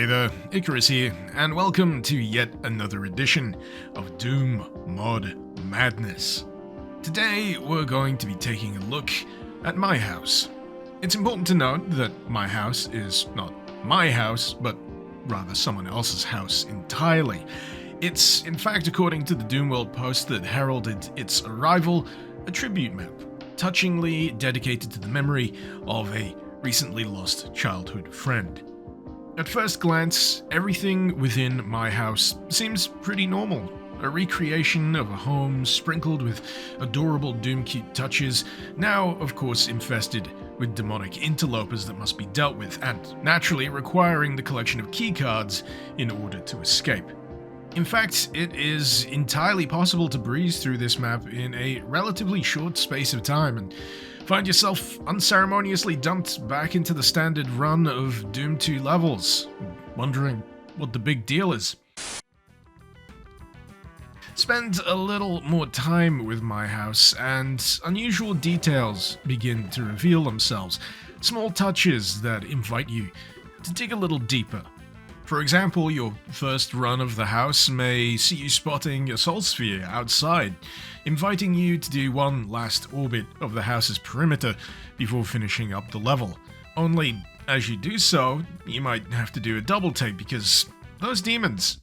Hey there, Icarus here, and welcome to yet another edition of Doom Mod Madness. Today we're going to be taking a look at my house. It's important to note that my house is not my house, but rather someone else's house entirely. It's, in fact, according to the Doomworld post that heralded its arrival, a tribute map, touchingly dedicated to the memory of a recently lost childhood friend. At first glance, everything within my house seems pretty normal. A recreation of a home sprinkled with adorable Doom cute touches, now of course infested with demonic interlopers that must be dealt with, and naturally requiring the collection of keycards in order to escape. In fact, it is entirely possible to breeze through this map in a relatively short space of time and find yourself unceremoniously dumped back into the standard run of Doom 2 levels, wondering what the big deal is. Spend a little more time with my house, and unusual details begin to reveal themselves, small touches that invite you to dig a little deeper. For example, your first run of the house may see you spotting a soul sphere outside, inviting you to do one last orbit of the house's perimeter before finishing up the level. Only, as you do so, you might have to do a double take because those demons.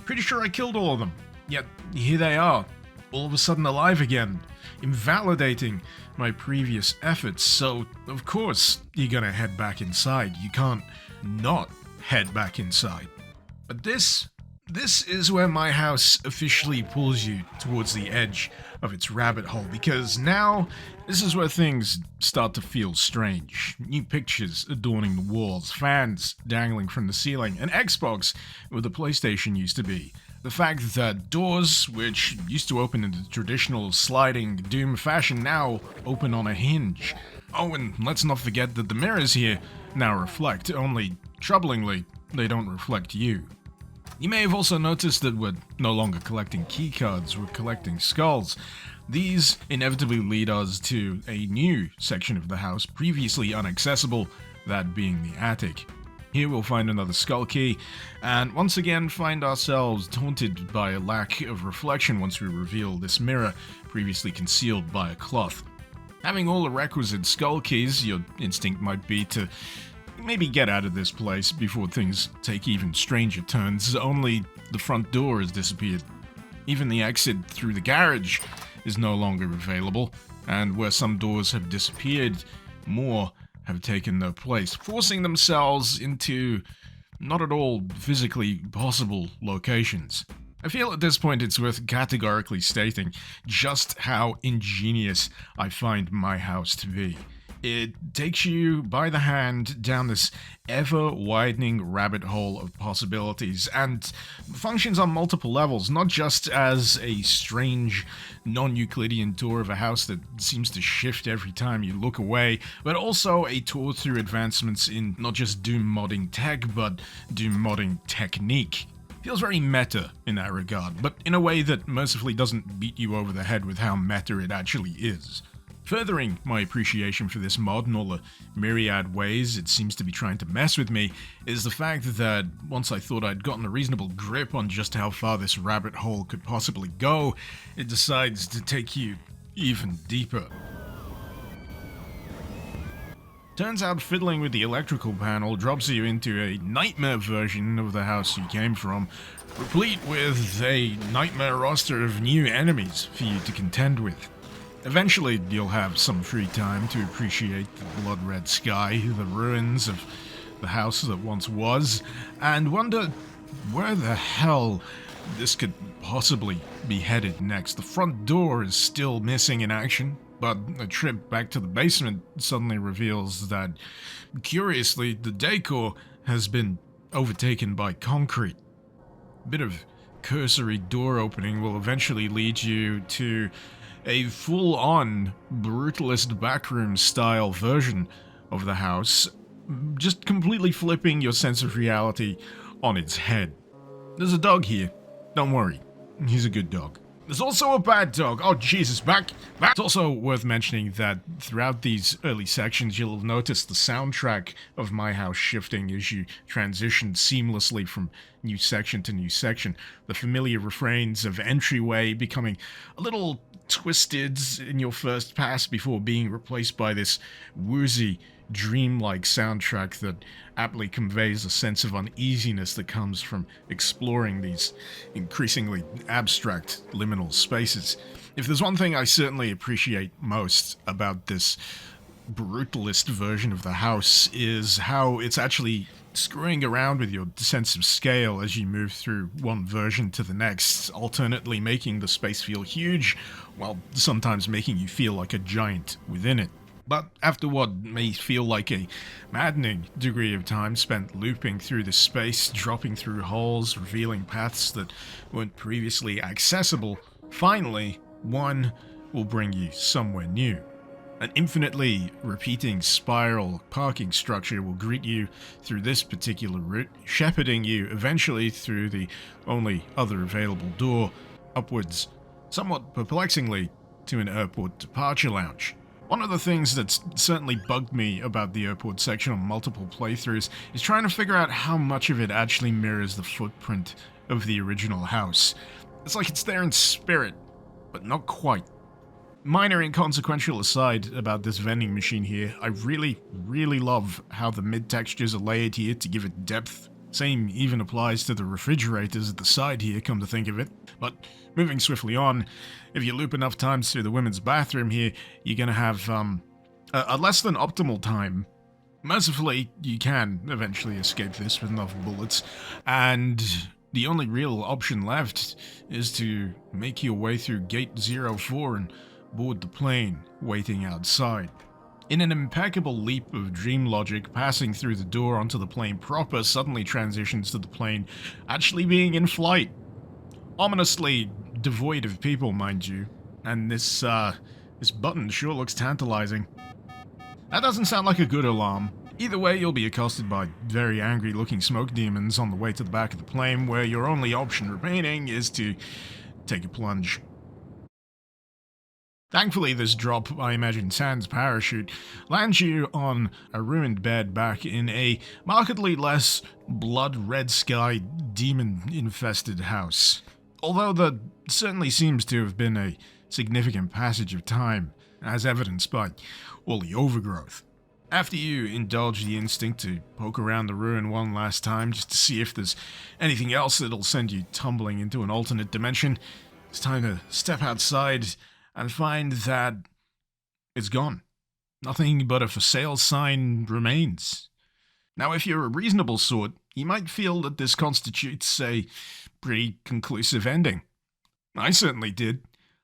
Pretty sure I killed all of them, yet here they are, all of a sudden alive again, invalidating my previous efforts, so of course you're gonna head back inside. You can't not head back inside. But this is where my house officially pulls you towards the edge of its rabbit hole, because now this is where things start to feel strange. New pictures adorning the walls, fans dangling from the ceiling, an Xbox where the PlayStation used to be. The fact that doors, which used to open in the traditional sliding Doom fashion, now open on a hinge. Oh, and let's not forget that the mirrors here now reflect, only troublingly, they don't reflect you. You may have also noticed that we're no longer collecting keycards, we're collecting skulls. These inevitably lead us to a new section of the house, previously inaccessible, that being the attic. Here we'll find another skull key, and once again find ourselves taunted by a lack of reflection once we reveal this mirror, previously concealed by a cloth. Having all the requisite skull keys, your instinct might be to maybe get out of this place before things take even stranger turns, only the front door has disappeared. Even the exit through the garage is no longer available, and where some doors have disappeared, more have taken their place, forcing themselves into not at all physically possible locations. I feel at this point it's worth categorically stating just how ingenious I find my house to be. It takes you by the hand down this ever-widening rabbit hole of possibilities and functions on multiple levels, not just as a strange non-Euclidean tour of a house that seems to shift every time you look away, but also a tour through advancements in not just Doom modding tech, but Doom modding technique. Feels very meta in that regard, but in a way that mercifully doesn't beat you over the head with how meta it actually is. Furthering my appreciation for this mod and all the myriad ways it seems to be trying to mess with me is the fact that once I thought I'd gotten a reasonable grip on just how far this rabbit hole could possibly go, it decides to take you even deeper. Turns out fiddling with the electrical panel drops you into a nightmare version of the house you came from, replete with a nightmare roster of new enemies for you to contend with. Eventually, you'll have some free time to appreciate the blood-red sky, the ruins of the house that once was, and wonder where the hell this could possibly be headed next. The front door is still missing in action, but a trip back to the basement suddenly reveals that, curiously, the decor has been overtaken by concrete. A bit of cursory door opening will eventually lead you to a full-on brutalist backroom-style version of the house, just completely flipping your sense of reality on its head. There's a dog here. Don't worry, he's a good dog. There's also a bad dog. Oh, Jesus, back. It's also worth mentioning that throughout these early sections, you'll notice the soundtrack of My House shifting as you transition seamlessly from new section to new section. The familiar refrains of Entryway becoming a little twisted in your first pass before being replaced by this woozy, dreamlike soundtrack that aptly conveys a sense of uneasiness that comes from exploring these increasingly abstract liminal spaces. If there's one thing I certainly appreciate most about this brutalist version of the house is how it's actually screwing around with your sense of scale as you move through one version to the next, alternately making the space feel huge, while sometimes making you feel like a giant within it. But after what may feel like a maddening degree of time spent looping through this space, dropping through holes, revealing paths that weren't previously accessible, finally, one will bring you somewhere new. An infinitely repeating spiral parking structure will greet you through this particular route, shepherding you eventually through the only other available door, upwards, somewhat perplexingly, to an airport departure lounge. One of the things that's certainly bugged me about the airport section on multiple playthroughs is trying to figure out how much of it actually mirrors the footprint of the original house. It's like it's there in spirit, but not quite. Minor inconsequential aside about this vending machine here, I really love how the mid-textures are layered here to give it depth. Same even applies to the refrigerators at the side here, come to think of it. But moving swiftly on, if you loop enough times through the women's bathroom here, you're going to have a less than optimal time. Mercifully, you can eventually escape this with enough bullets, and the only real option left is to make your way through Gate 04 and board the plane waiting outside. In an impeccable leap of dream logic, passing through the door onto the plane proper suddenly transitions to the plane actually being in flight. Ominously devoid of people, mind you, and this button sure looks tantalizing. That doesn't sound like a good alarm. Either way, you'll be accosted by very angry-looking smoke demons on the way to the back of the plane, where your only option remaining is to take a plunge. Thankfully, this drop, I imagine sans parachute, lands you on a ruined bed back in a markedly less blood-red sky, demon-infested house. Although there certainly seems to have been a significant passage of time, as evidenced by all the overgrowth. After you indulge the instinct to poke around the ruin one last time just to see if there's anything else that'll send you tumbling into an alternate dimension, it's time to step outside and find that it's gone. Nothing but a for sale sign remains. Now, if you're a reasonable sort, you might feel that this constitutes a pretty conclusive ending. I certainly did.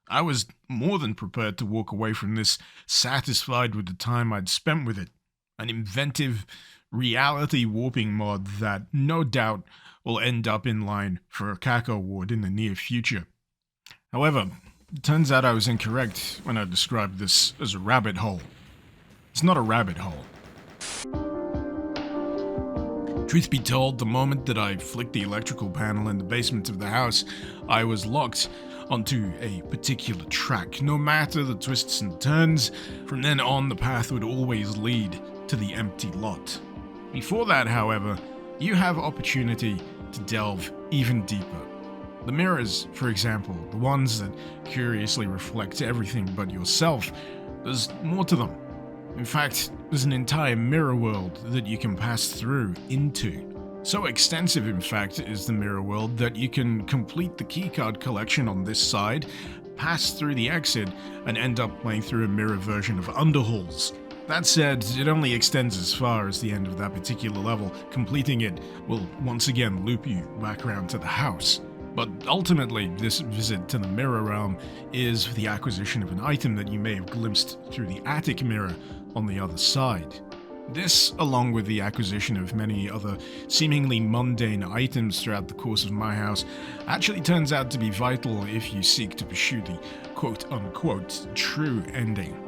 I was more than prepared to walk away from this satisfied with the time I'd spent with it. An inventive, reality-warping mod that, no doubt, will end up in line for a CAC award in the near future. However, it turns out I was incorrect when I described this as a rabbit hole. It's not a rabbit hole. Truth be told, the moment that I flicked the electrical panel in the basement of the house, I was locked onto a particular track. No matter the twists and turns, from then on the path would always lead to the empty lot. Before that, however, you have opportunity to delve even deeper. The mirrors, for example, the ones that curiously reflect everything but yourself, there's more to them. In fact, there's an entire mirror world that you can pass through into. So extensive, in fact, is the mirror world that you can complete the keycard collection on this side, pass through the exit, and end up playing through a mirror version of Underhalls. That said, it only extends as far as the end of that particular level. Completing it will once again loop you back around to the house. But ultimately, this visit to the mirror realm is the acquisition of an item that you may have glimpsed through the attic mirror on the other side. This, along with the acquisition of many other seemingly mundane items throughout the course of My House, actually turns out to be vital if you seek to pursue the quote-unquote true ending.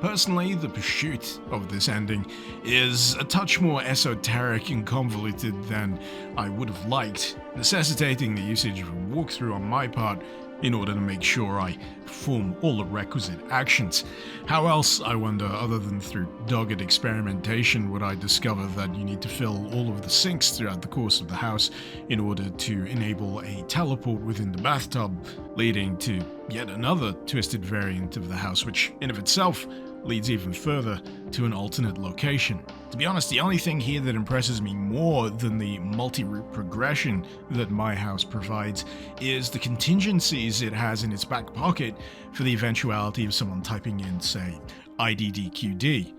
Personally, the pursuit of this ending is a touch more esoteric and convoluted than I would have liked, necessitating the usage of a walkthrough on my part in order to make sure I perform all the requisite actions. How else, I wonder, other than through dogged experimentation, would I discover that you need to fill all of the sinks throughout the course of the house in order to enable a teleport within the bathtub, leading to yet another twisted variant of the house, which in of itself leads even further to an alternate location. To be honest, the only thing here that impresses me more than the multi-route progression that my house provides is the contingencies it has in its back pocket for the eventuality of someone typing in, say, IDDQD.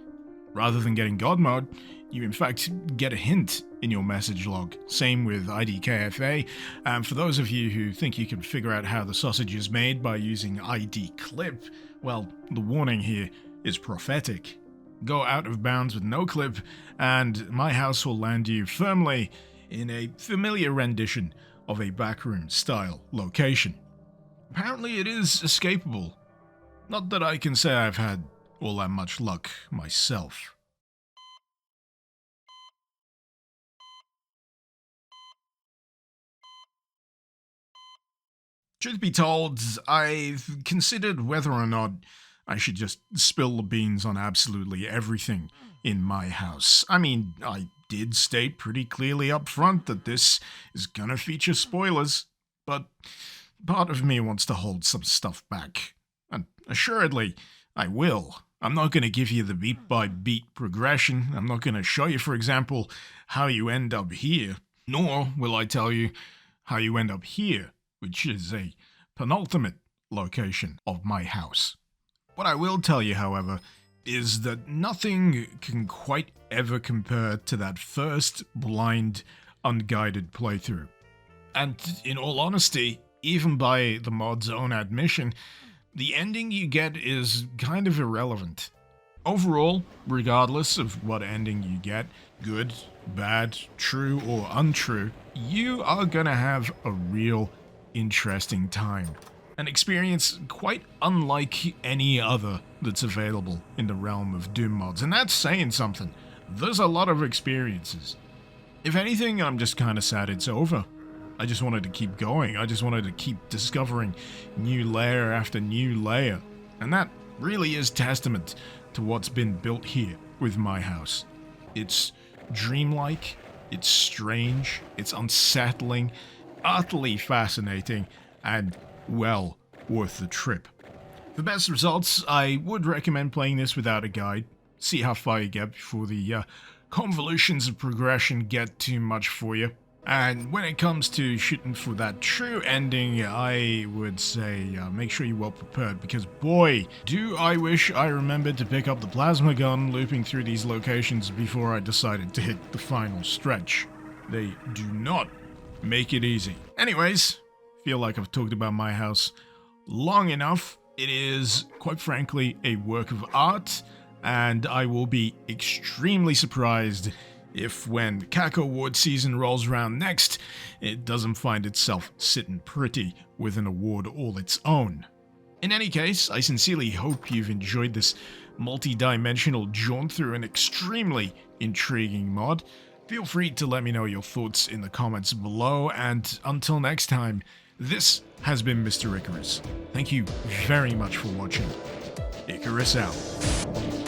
Rather than getting God mode, you in fact get a hint in your message log. Same with IDKFA. For those of you who think you can figure out how the sausage is made by using ID clip, well, the warning here is prophetic. Go out of bounds with no clip, and my house will land you firmly in a familiar rendition of a backroom style location. Apparently it is escapable. Not that I can say I've had all that much luck myself. Truth be told, I've considered whether or not I should just spill the beans on absolutely everything in my house. I mean, I did state pretty clearly up front that this is gonna feature spoilers, but part of me wants to hold some stuff back. And assuredly, I will. I'm not gonna give you the beat-by-beat progression. I'm not gonna show you, for example, how you end up here. Nor will I tell you how you end up here, which is a penultimate location of my house. What I will tell you, however, is that nothing can quite ever compare to that first blind, unguided playthrough. And in all honesty, even by the mod's own admission, the ending you get is kind of irrelevant. Overall, regardless of what ending you get, good, bad, true, or untrue, you are gonna have a real interesting time. An experience quite unlike any other that's available in the realm of Doom mods, and that's saying something. There's a lot of experiences. If anything, I'm just kind of sad it's over. I just wanted to keep going. I just wanted to keep discovering new layer after new layer. And that really is testament to what's been built here with my house. It's dreamlike, it's strange, it's unsettling, utterly fascinating, and well worth the trip. For best results, I would recommend playing this without a guide. See how far you get before the convolutions of progression get too much for you. And when it comes to shooting for that true ending, I would say make sure you're well prepared, because boy, do I wish I remembered to pick up the plasma gun looping through these locations before I decided to hit the final stretch. They do not make it easy. Anyways, feel like I've talked about my house long enough. It is, quite frankly, a work of art, and I will be extremely surprised if when Kako Award season rolls around next, it doesn't find itself sitting pretty with an award all its own. In any case, I sincerely hope you've enjoyed this multi-dimensional jaunt through an extremely intriguing mod. Feel free to let me know your thoughts in the comments below, and until next time, this has been Mr. Icarus. Thank you very much for watching. Icarus out.